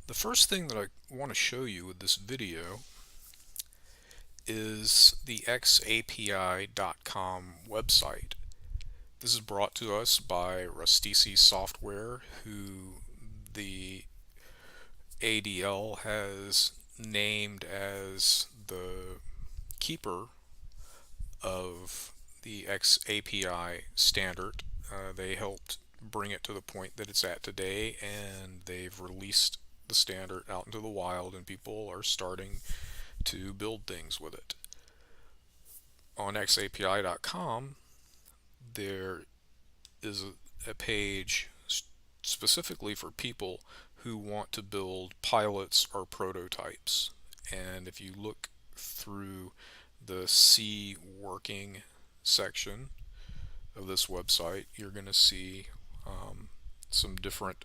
The first thing that I want to show you with this video is the xAPI.com website. This is brought to us by Rustisi Software, who the ADL has named as the keeper of the xAPI standard. They helped bring it to the point that it's at today, and they've released the standard out into the wild, and people are starting to build things with it. On xAPI.com, there is a page specifically for people who want to build pilots or prototypes. And if you look through the C working section of this website, you're going to see some different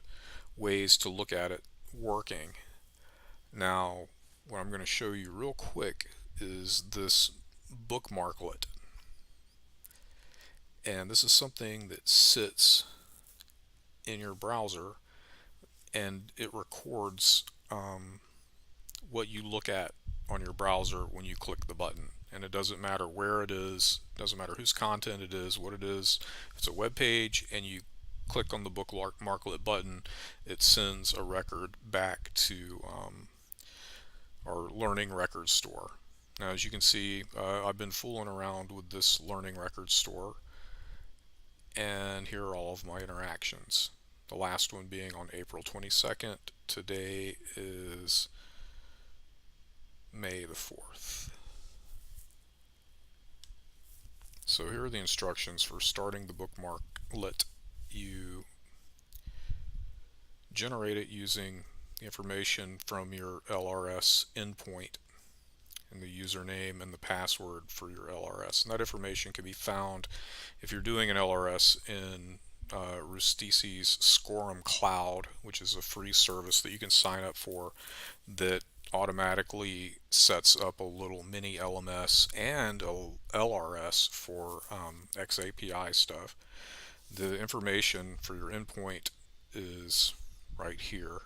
ways to look at it working. Now, what I'm going to show you real quick is this Bookmarklet. And this is something that sits in your browser, and it records what you look at on your browser when you click the button. And it doesn't matter where it is, doesn't matter whose content it is, what it is. If it's a web page and you click on the Bookmarklet button, it sends a record back to our learning records store. Now, as you can see, I've been fooling around with this learning records store, and here are all of my interactions. The last one being on April 22nd. Today is May the 4th. So here are the instructions for starting the Bookmarklet. You generate it using the information from your LRS endpoint and the username and the password for your LRS. And that information can be found if you're doing an LRS in Rustisi's Scorum Cloud, which is a free service that you can sign up for that automatically sets up a little mini LMS and a LRS for xAPI stuff. The information for your endpoint is right here,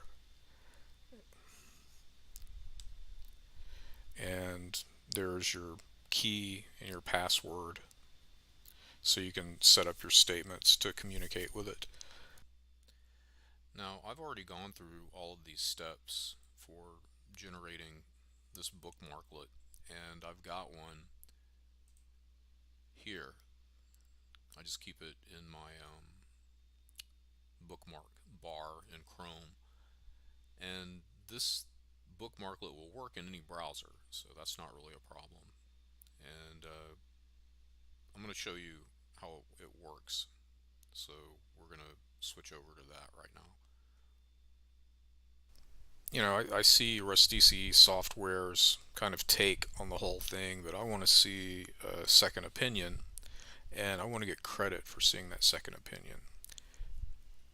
and there's your key and your password, so you can set up your statements to communicate with it. Now, I've already gone through all of these steps for generating this bookmarklet, and I've got one here. I just keep it in my bookmark bar in Chrome, and this bookmarklet will work in any browser, so that's not really a problem. And I'm going to show you how it works, so we're going to switch over to that right now. I see Rustisi Software's kind of take on the whole thing, but I want to see a second opinion, and I want to get credit for seeing that second opinion.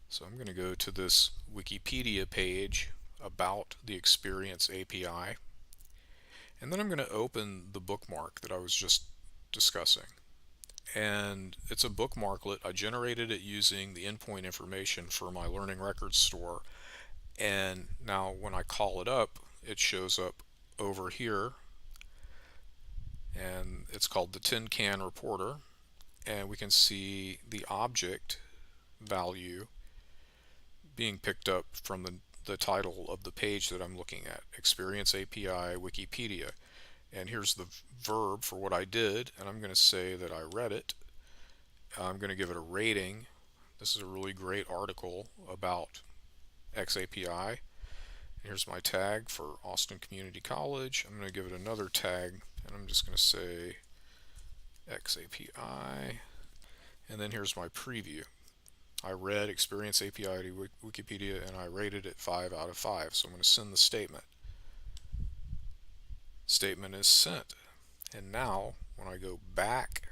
So I'm going to go to this Wikipedia page about the Experience API, and then I'm going to open the bookmark that I was just discussing. And it's a bookmarklet. I generated it using the endpoint information for my learning records store, and now when I call it up, it shows up over here, and it's called the Tin Can Reporter, and we can see the object value being picked up from the title of the page that I'm looking at, Experience API Wikipedia. And here's the verb for what I did, and I'm going to say that I read it. I'm going to give it a rating. This is a really great article about xAPI. Here's my tag for Austin Community College. I'm going to give it another tag, and I'm just going to say xAPI. And then here's my preview. I read Experience API to Wikipedia, and I rated it 5 out of 5. So I'm going to send the statement. Statement is sent. And now, when I go back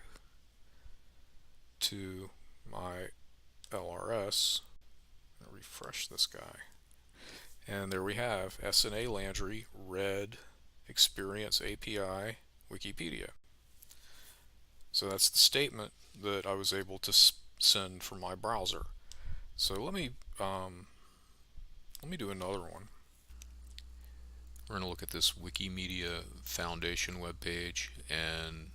to my LRS, I'll refresh this guy. And there we have S&A Landry read Experience API Wikipedia. So that's the statement that I was able to send from my browser. So let me do another one. We're going to look at this Wikimedia Foundation webpage and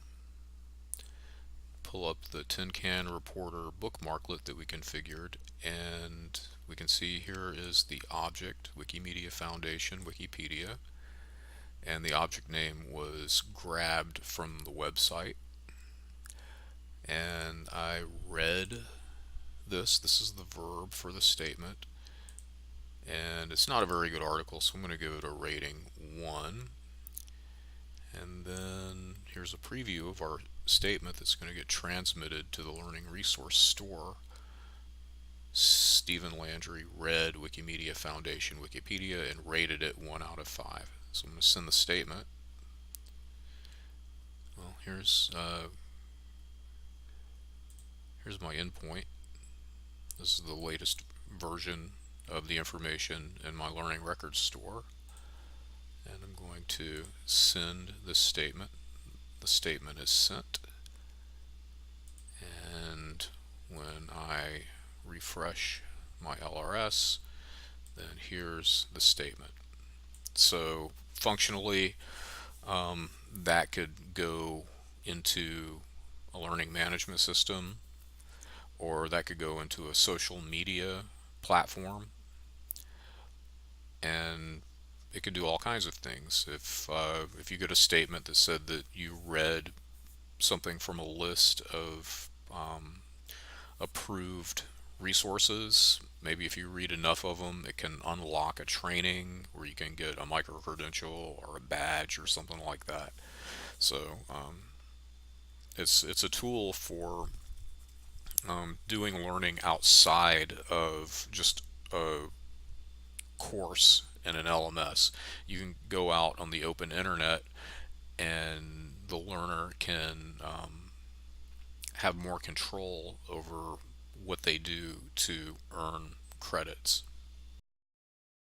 pull up the Tin Can Reporter bookmarklet that we configured, and we can see here is the object Wikimedia Foundation Wikipedia, and the object name was grabbed from the website. And I read this is the verb for the statement, and it's not a very good article, so I'm going to give it a rating 1. And then here's a preview of our statement that's going to get transmitted to the Learning Resource Store. Stephen Landry read Wikimedia Foundation Wikipedia and rated it 1 out of 5. So I'm going to send the statement. Well, here's my endpoint. This is the latest version of the information in my Learning Records store. And I'm going to send this statement. The statement is sent. And when I refresh my LRS, then here's the statement. So functionally, that could go into a learning management system, or that could go into a social media platform, and it could do all kinds of things. If you get a statement that said that you read something from a list of approved resources, maybe if you read enough of them, it can unlock a training where you can get a micro credential or a badge or something like that. So it's a tool for doing learning outside of just a course in an LMS. You can go out on the open internet, and the learner can have more control over what they do to earn credits.